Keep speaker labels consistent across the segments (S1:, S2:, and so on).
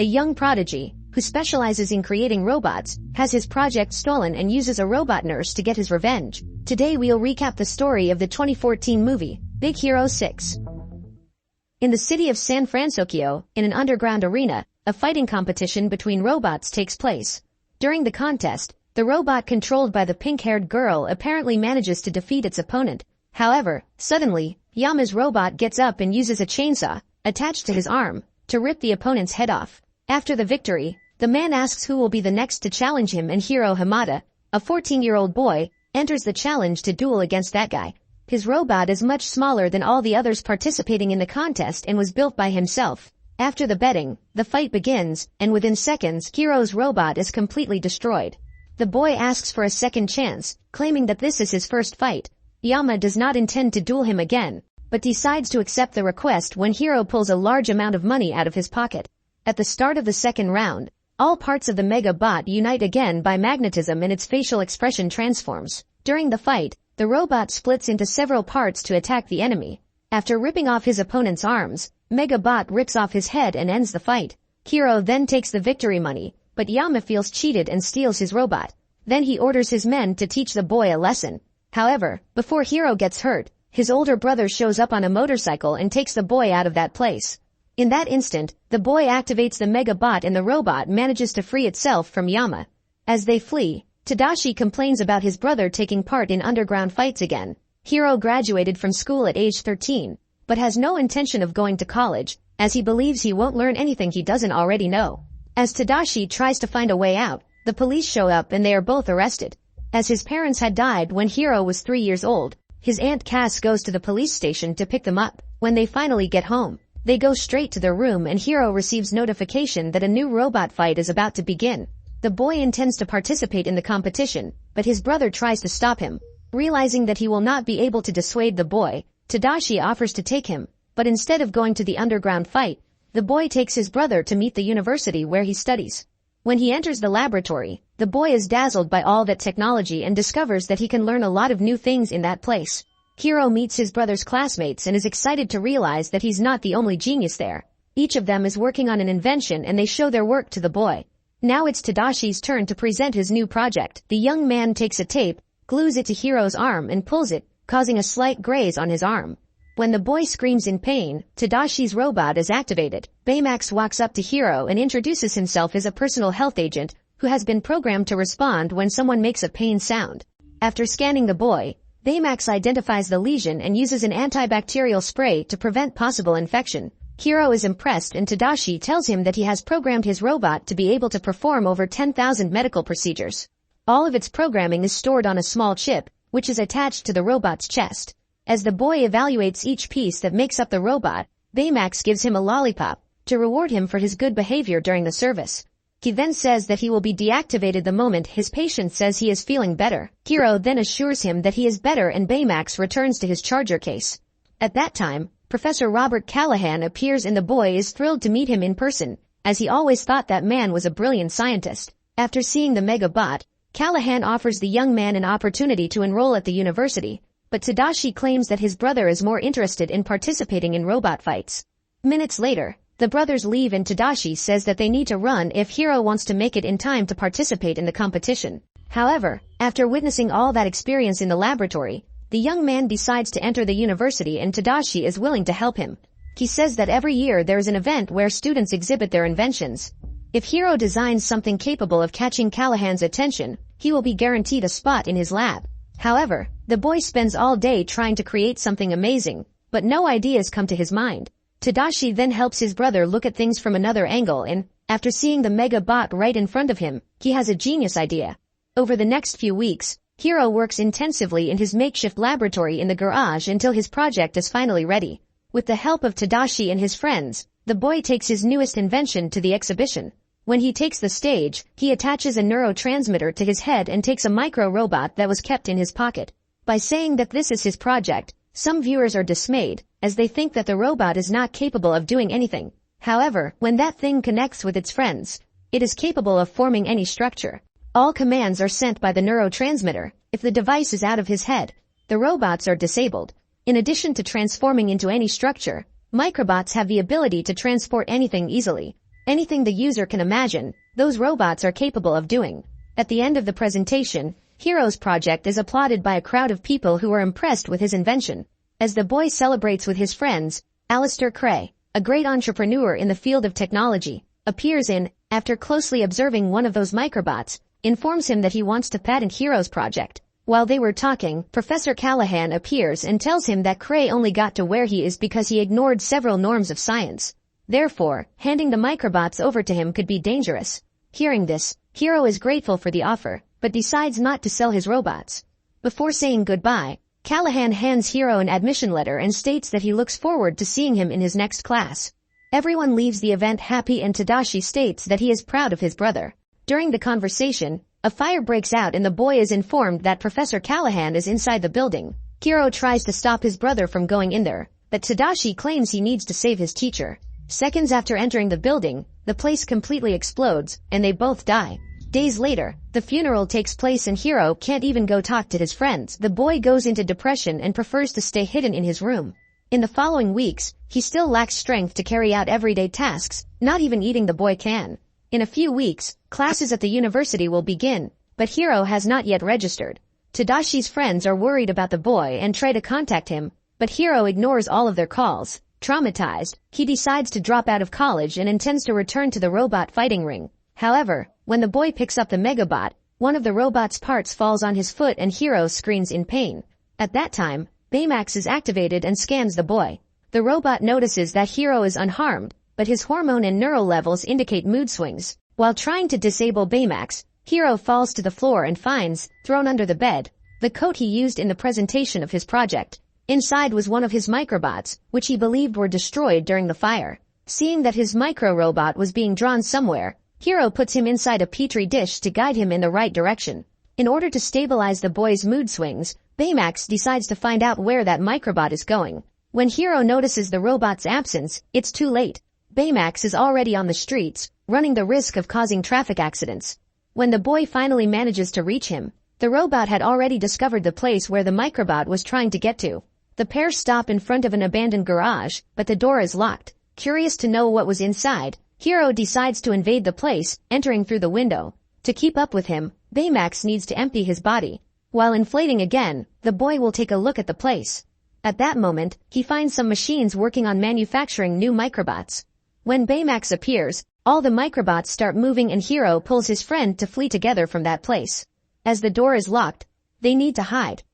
S1: a young prodigy, who specializes in creating robots, has his project stolen and uses a robot nurse to get his revenge. Today we'll recap the story of the 2014 movie, Big Hero 6. In the city of San Fransokyo, in an underground arena, a fighting competition between robots takes place. During the contest, the robot controlled by the pink-haired girl apparently manages to defeat its opponent. However, suddenly, Yama's robot gets up and uses a chainsaw, attached to his arm, to rip the opponent's head off. After the victory, the man asks who will be the next to challenge him, and Hiro Hamada, a 14-year-old boy, enters the challenge to duel against that guy. His robot is much smaller than all the others participating in the contest and was built by himself. After the betting, the fight begins, and within seconds, Hiro's robot is completely destroyed. The boy asks for a second chance, claiming that this is his first fight. Yama does not intend to duel him again, but decides to accept the request when Hiro pulls a large amount of money out of his pocket. At the start of the second round, all parts of the Mega Bot unite again by magnetism and its facial expression transforms. During the fight, the robot splits into several parts to attack the enemy. After ripping off his opponent's arms, Mega Bot rips off his head and ends the fight. Hiro then takes the victory money, but Yama feels cheated and steals his robot. Then he orders his men to teach the boy a lesson. However, before Hiro gets hurt, his older brother shows up on a motorcycle and takes the boy out of that place. In that instant, the boy activates the Mega Bot and the robot manages to free itself from Yama. As they flee, Tadashi complains about his brother taking part in underground fights again. Hiro graduated from school at age 13, but has no intention of going to college, as he believes he won't learn anything he doesn't already know. As Tadashi tries to find a way out, the police show up and they are both arrested. As his parents had died when Hiro was 3 years old, his aunt Cass goes to the police station to pick them up. When they finally get home, they go straight to their room and Hiro receives notification that a new robot fight is about to begin. The boy intends to participate in the competition, but his brother tries to stop him. Realizing that he will not be able to dissuade the boy, Tadashi offers to take him, but instead of going to the underground fight, the boy takes his brother to meet the university where he studies. When he enters the laboratory, the boy is dazzled by all that technology and discovers that he can learn a lot of new things in that place. Hiro meets his brother's classmates and is excited to realize that he's not the only genius there. Each of them is working on an invention and they show their work to the boy. Now it's Tadashi's turn to present his new project. The young man takes a tape, glues it to Hiro's arm and pulls it, causing a slight graze on his arm. When the boy screams in pain, Tadashi's robot is activated. Baymax walks up to Hiro and introduces himself as a personal health agent who has been programmed to respond when someone makes a pain sound. After scanning the boy, Baymax identifies the lesion and uses an antibacterial spray to prevent possible infection. Hiro is impressed and Tadashi tells him that he has programmed his robot to be able to perform over 10,000 medical procedures. All of its programming is stored on a small chip, which is attached to the robot's chest. As the boy evaluates each piece that makes up the robot, Baymax gives him a lollipop to reward him for his good behavior during the service. He then says that he will be deactivated the moment his patient says he is feeling better. Hiro then assures him that he is better and Baymax returns to his charger case. At that time, Professor Robert Callahan appears and the boy is thrilled to meet him in person, as he always thought that man was a brilliant scientist. After seeing the Mega Bot, Callahan offers the young man an opportunity to enroll at the university, but Tadashi claims that his brother is more interested in participating in robot fights. Minutes later, the brothers leave and Tadashi says that they need to run if Hiro wants to make it in time to participate in the competition. However, after witnessing all that experience in the laboratory, the young man decides to enter the university and Tadashi is willing to help him. He says that every year there is an event where students exhibit their inventions. If Hiro designs something capable of catching Callahan's attention, he will be guaranteed a spot in his lab. However, the boy spends all day trying to create something amazing, but no ideas come to his mind. Tadashi then helps his brother look at things from another angle and, after seeing the Mega Bot right in front of him, he has a genius idea. Over the next few weeks, Hiro works intensively in his makeshift laboratory in the garage until his project is finally ready. With the help of Tadashi and his friends, the boy takes his newest invention to the exhibition. When he takes the stage, he attaches a neurotransmitter to his head and takes a micro-robot that was kept in his pocket. By saying that this is his project, some viewers are dismayed, as they think that the robot is not capable of doing anything. However, when that thing connects with its friends, it is capable of forming any structure. All commands are sent by the neurotransmitter. If the device is out of his head, the robots are disabled. In addition to transforming into any structure, microbots have the ability to transport anything easily. Anything the user can imagine, those robots are capable of doing. At the end of the presentation, Hiro's project is applauded by a crowd of people who are impressed with his invention. As the boy celebrates with his friends, Alistair Cray, a great entrepreneur in the field of technology, appears in, after closely observing one of those microbots, informs him that he wants to patent Hiro's project. While they were talking, Professor Callahan appears and tells him that Cray only got to where he is because he ignored several norms of science. Therefore, handing the microbots over to him could be dangerous. Hearing this, Hiro is grateful for the offer, but decides not to sell his robots. Before saying goodbye, Callahan hands Hiro an admission letter and states that he looks forward to seeing him in his next class. Everyone leaves the event happy and Tadashi states that he is proud of his brother. During the conversation, a fire breaks out and the boy is informed that Professor Callahan is inside the building. Hiro tries to stop his brother from going in there, but Tadashi claims he needs to save his teacher. Seconds after entering the building, the place completely explodes, and they both die. Days later, the funeral takes place and Hiro can't even go talk to his friends. The boy goes into depression and prefers to stay hidden in his room. In the following weeks, he still lacks strength to carry out everyday tasks, not even eating the boy can. In a few weeks, classes at the university will begin, but Hiro has not yet registered. Tadashi's friends are worried about the boy and try to contact him, but Hiro ignores all of their calls. Traumatized, he decides to drop out of college and intends to return to the robot fighting ring. However, when the boy picks up the Megabot, one of the robot's parts falls on his foot and Hiro screams in pain. At that time, Baymax is activated and scans the boy. The robot notices that Hiro is unharmed, but his hormone and neural levels indicate mood swings. While trying to disable Baymax, Hiro falls to the floor and finds, thrown under the bed, the coat he used in the presentation of his project. Inside was one of his microbots, which he believed were destroyed during the fire. Seeing that his micro-robot was being drawn somewhere, Hiro puts him inside a petri dish to guide him in the right direction. In order to stabilize the boy's mood swings, Baymax decides to find out where that microbot is going. When Hiro notices the robot's absence, it's too late. Baymax is already on the streets, running the risk of causing traffic accidents. When the boy finally manages to reach him, the robot had already discovered the place where the microbot was trying to get to. The pair stop in front of an abandoned garage, but the door is locked. Curious to know what was inside, Hiro decides to invade the place, entering through the window. To keep up with him, Baymax needs to empty his body. While inflating again, the boy will take a look at the place. At that moment, he finds some machines working on manufacturing new microbots. When Baymax appears, all the microbots start moving and Hiro pulls his friend to flee together from that place. As the door is locked, they need to hide.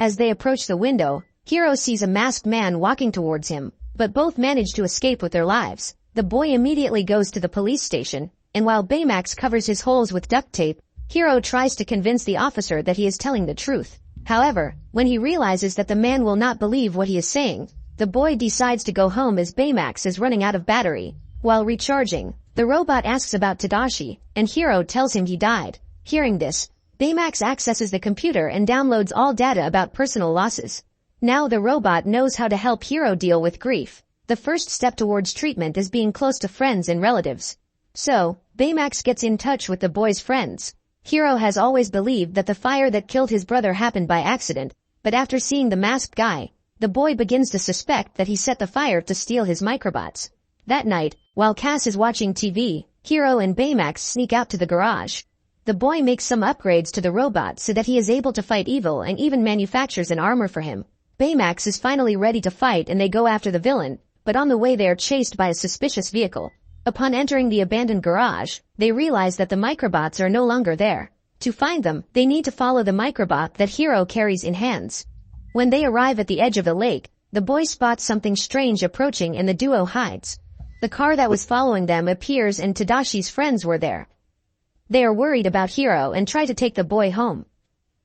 S1: As they approach the window, Hiro sees a masked man walking towards him, but both manage to escape with their lives. The boy immediately goes to the police station, and while Baymax covers his holes with duct tape, Hiro tries to convince the officer that he is telling the truth. However, when he realizes that the man will not believe what he is saying, the boy decides to go home as Baymax is running out of battery. While recharging, the robot asks about Tadashi, and Hiro tells him he died. Hearing this, Baymax accesses the computer and downloads all data about personal losses. Now the robot knows how to help Hiro deal with grief. The first step towards treatment is being close to friends and relatives. So, Baymax gets in touch with the boy's friends. Hiro has always believed that the fire that killed his brother happened by accident, but after seeing the masked guy, the boy begins to suspect that he set the fire to steal his microbots. That night, while Cass is watching TV, Hiro and Baymax sneak out to the garage. The boy makes some upgrades to the robot so that he is able to fight evil and even manufactures an armor for him. Baymax is finally ready to fight and they go after the villain, but on the way they are chased by a suspicious vehicle. Upon entering the abandoned garage, they realize that the microbots are no longer there. To find them, they need to follow the microbot that Hiro carries in hands. When they arrive at the edge of the lake, the boy spots something strange approaching and the duo hides. The car that was following them appears and Tadashi's friends were there. They are worried about Hiro and try to take the boy home.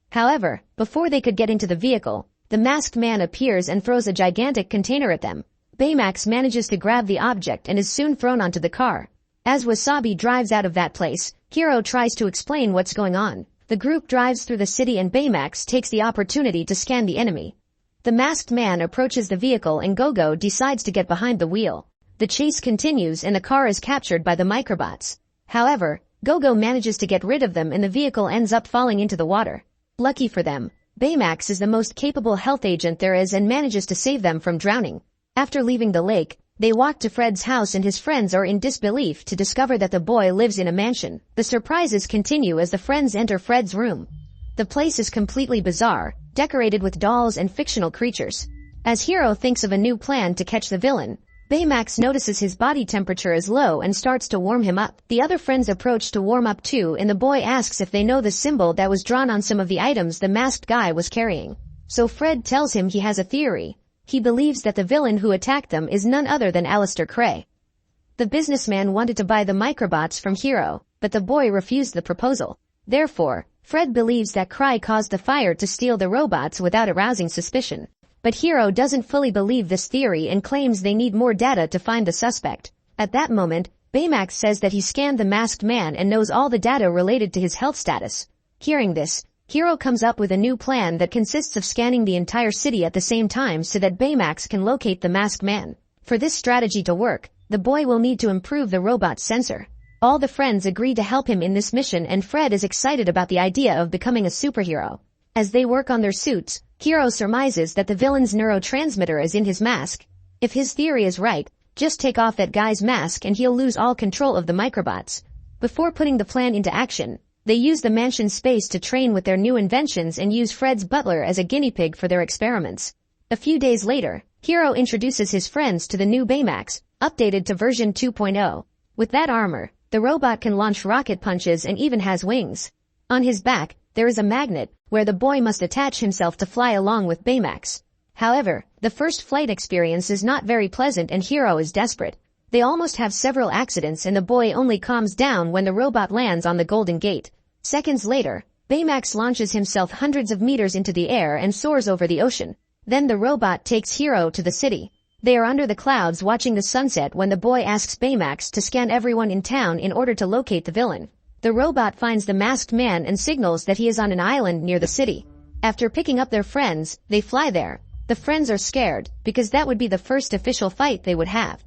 S1: However, before they could get into the vehicle, the masked man appears and throws a gigantic container at them. Baymax manages to grab the object and is soon thrown onto the car. As Wasabi drives out of that place, Hiro tries to explain what's going on. The group drives through the city and Baymax takes the opportunity to scan the enemy. The masked man approaches the vehicle and Gogo decides to get behind the wheel. The chase continues and the car is captured by the microbots. However, Gogo manages to get rid of them and the vehicle ends up falling into the water. Lucky for them, Baymax is the most capable health agent there is and manages to save them from drowning. After leaving the lake, They walk to Fred's house and his friends are in disbelief to discover that the boy lives in a mansion. The surprises continue as the friends enter Fred's room. The place is completely bizarre, decorated with dolls and fictional creatures. As Hiro thinks of a new plan to catch the villain, Baymax notices his body temperature is low and starts to warm him up. The other friends approach to warm up too, and the boy asks if they know the symbol that was drawn on some of the items the masked guy was carrying. So Fred tells him he has a theory. He believes that the villain who attacked them is none other than Alistair Cray. The businessman wanted to buy the microbots from Hiro, but the boy refused the proposal. Therefore, Fred believes that Cray caused the fire to steal the robots without arousing suspicion. But Hiro doesn't fully believe this theory and claims they need more data to find the suspect. At that moment, Baymax says that he scanned the masked man and knows all the data related to his health status. Hearing this, Hiro comes up with a new plan that consists of scanning the entire city at the same time so that Baymax can locate the masked man. For this strategy to work, the boy will need to improve the robot's sensor. All the friends agree to help him in this mission and Fred is excited about the idea of becoming a superhero. As they work on their suits, Hiro surmises that the villain's neurotransmitter is in his mask. If his theory is right, just take off that guy's mask and he'll lose all control of the microbots. Before putting the plan into action, they use the mansion space to train with their new inventions and use Fred's butler as a guinea pig for their experiments. A few days later, Hiro introduces his friends to the new Baymax, updated to version 2.0. With that armor, the robot can launch rocket punches and even has wings. On his back, there is a magnet, where the boy must attach himself to fly along with Baymax. However, the first flight experience is not very pleasant and Hiro is desperate. They almost have several accidents and the boy only calms down when the robot lands on the Golden Gate. Seconds later, Baymax launches himself hundreds of meters into the air and soars over the ocean. Then the robot takes Hiro to the city. They are under the clouds watching the sunset when the boy asks Baymax to scan everyone in town in order to locate the villain. The robot finds the masked man and signals that he is on an island near the city. After picking up their friends, they fly there. The friends are scared, because that would be the first official fight they would have.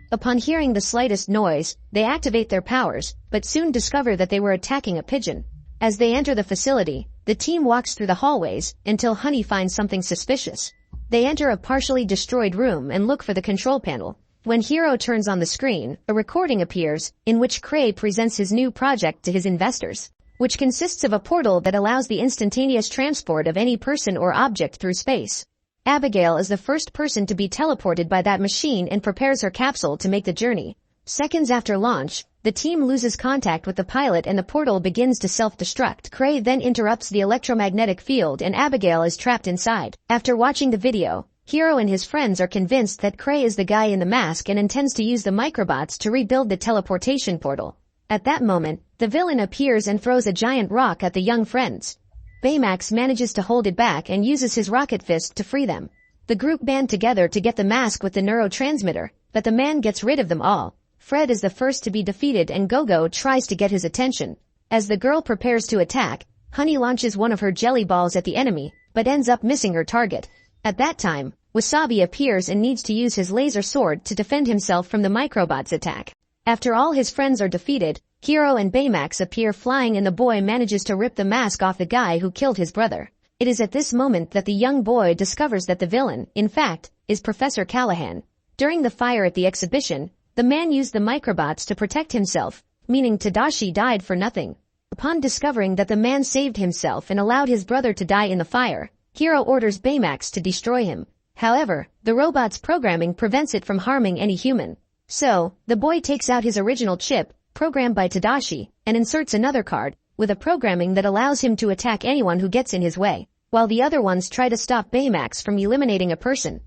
S1: Upon hearing the slightest noise, they activate their powers, but soon discover that they were attacking a pigeon. As they enter the facility, the team walks through the hallways until Honey finds something suspicious. They enter a partially destroyed room and look for the control panel. When Hiro turns on the screen, a recording appears, in which Cray presents his new project to his investors, which consists of a portal that allows the instantaneous transport of any person or object through space. Abigail is the first person to be teleported by that machine and prepares her capsule to make the journey. Seconds after launch, the team loses contact with the pilot and the portal begins to self-destruct. Cray then interrupts the electromagnetic field and Abigail is trapped inside. After watching the video, Hiro and his friends are convinced that Cray is the guy in the mask and intends to use the microbots to rebuild the teleportation portal. At that moment, the villain appears and throws a giant rock at the young friends. Baymax manages to hold it back and uses his rocket fist to free them. The group band together to get the mask with the neurotransmitter, but the man gets rid of them all. Fred is the first to be defeated and Gogo tries to get his attention. As the girl prepares to attack, Honey launches one of her jelly balls at the enemy, but ends up missing her target. At that time, Wasabi appears and needs to use his laser sword to defend himself from the microbots' attack. After all his friends are defeated, Hiro and Baymax appear flying and the boy manages to rip the mask off the guy who killed his brother. It is at this moment that the young boy discovers that the villain, in fact, is Professor Callahan. During the fire at the exhibition, the man used the microbots to protect himself, meaning Tadashi died for nothing. Upon discovering that the man saved himself and allowed his brother to die in the fire, Hiro orders Baymax to destroy him. However, the robot's programming prevents it from harming any human. So, the boy takes out his original chip, programmed by Tadashi, and inserts another card, with a programming that allows him to attack anyone who gets in his way, while the other ones try to stop Baymax from eliminating a person.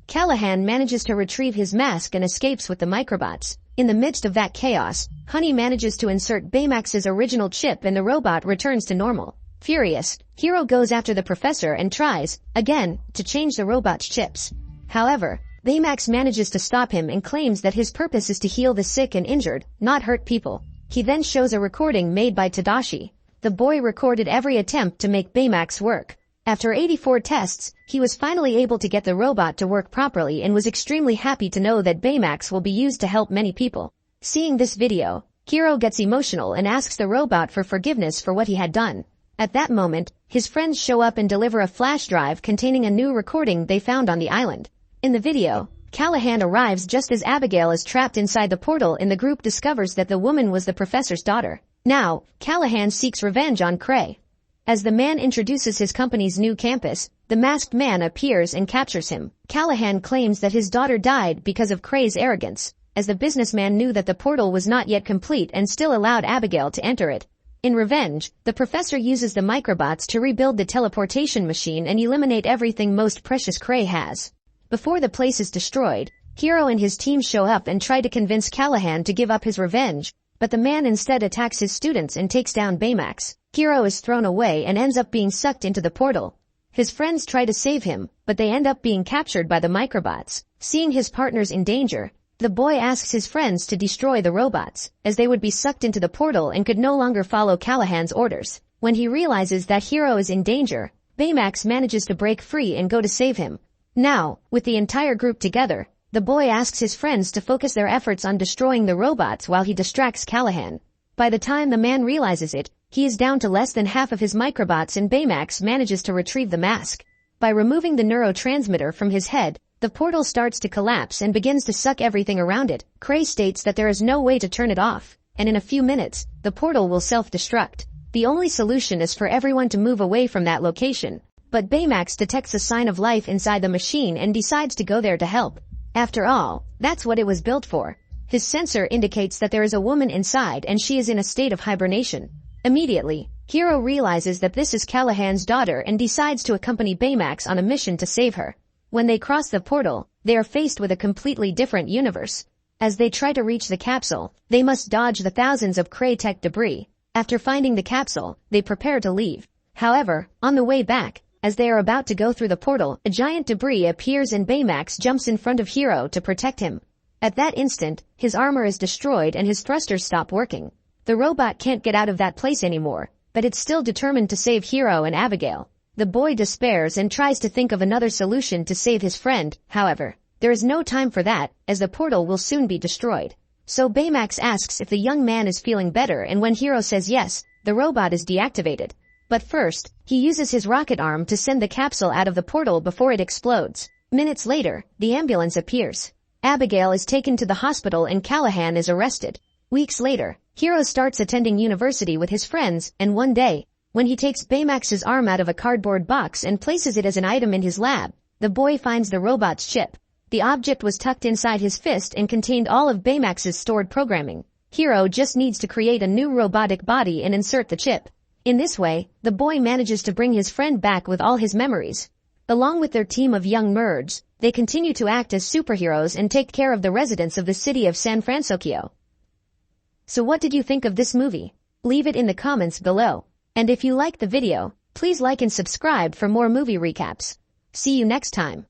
S1: Callahan manages to retrieve his mask and escapes with the microbots. In the midst of that chaos, Honey manages to insert Baymax's original chip and the robot returns to normal. Furious, Hiro goes after the professor and tries, again, to change the robot's chips. However, Baymax manages to stop him and claims that his purpose is to heal the sick and injured, not hurt people. He then shows a recording made by Tadashi. The boy recorded every attempt to make Baymax work. After 84 tests, he was finally able to get the robot to work properly and was extremely happy to know that Baymax will be used to help many people. Seeing this video, Hiro gets emotional and asks the robot for forgiveness for what he had done. At that moment, his friends show up and deliver a flash drive containing a new recording they found on the island. In the video, Callahan arrives just as Abigail is trapped inside the portal and the group discovers that the woman was the professor's daughter. Now, Callahan seeks revenge on Cray. As the man introduces his company's new campus, the masked man appears and captures him. Callahan claims that his daughter died because of Cray's arrogance, as the businessman knew that the portal was not yet complete and still allowed Abigail to enter it. In revenge, the professor uses the microbots to rebuild the teleportation machine and eliminate everything most precious Cray has. Before the place is destroyed, Hiro and his team show up and try to convince Callahan to give up his revenge, but the man instead attacks his students and takes down Baymax. Hiro is thrown away and ends up being sucked into the portal. His friends try to save him, but they end up being captured by the microbots. Seeing his partners in danger, the boy asks his friends to destroy the robots, as they would be sucked into the portal and could no longer follow Callahan's orders. When he realizes that Hiro is in danger, Baymax manages to break free and go to save him. Now, with the entire group together, the boy asks his friends to focus their efforts on destroying the robots while he distracts Callahan. By the time the man realizes it, he is down to less than half of his microbots and Baymax manages to retrieve the mask. By removing the neurotransmitter from his head, the portal starts to collapse and begins to suck everything around it. Cray states that there is no way to turn it off, and in a few minutes, the portal will self-destruct. The only solution is for everyone to move away from that location. But Baymax detects a sign of life inside the machine and decides to go there to help. After all, that's what it was built for. His sensor indicates that there is a woman inside and she is in a state of hibernation. Immediately, Hiro realizes that this is Callahan's daughter and decides to accompany Baymax on a mission to save her. When they cross the portal, they are faced with a completely different universe. As they try to reach the capsule, they must dodge the thousands of Cray tech debris. After finding the capsule, they prepare to leave. However, on the way back, as they are about to go through the portal, a giant debris appears and Baymax jumps in front of Hiro to protect him. At that instant, his armor is destroyed and his thrusters stop working. The robot can't get out of that place anymore, but it's still determined to save Hiro and Abigail. The boy despairs and tries to think of another solution to save his friend. However, there is no time for that, as the portal will soon be destroyed. So Baymax asks if the young man is feeling better, and when Hiro says yes, the robot is deactivated. But first, he uses his rocket arm to send the capsule out of the portal before it explodes. Minutes later, the ambulance appears. Abigail is taken to the hospital and Callahan is arrested. Weeks later, Hiro starts attending university with his friends, and one day, when he takes Baymax's arm out of a cardboard box and places it as an item in his lab, the boy finds the robot's chip. The object was tucked inside his fist and contained all of Baymax's stored programming. Hiro just needs to create a new robotic body and insert the chip. In this way, the boy manages to bring his friend back with all his memories. Along with their team of young nerds, they continue to act as superheroes and take care of the residents of the city of San Fransokyo. So what did you think of this movie? Leave it in the comments below. And if you liked the video, please like and subscribe for more movie recaps. See you next time.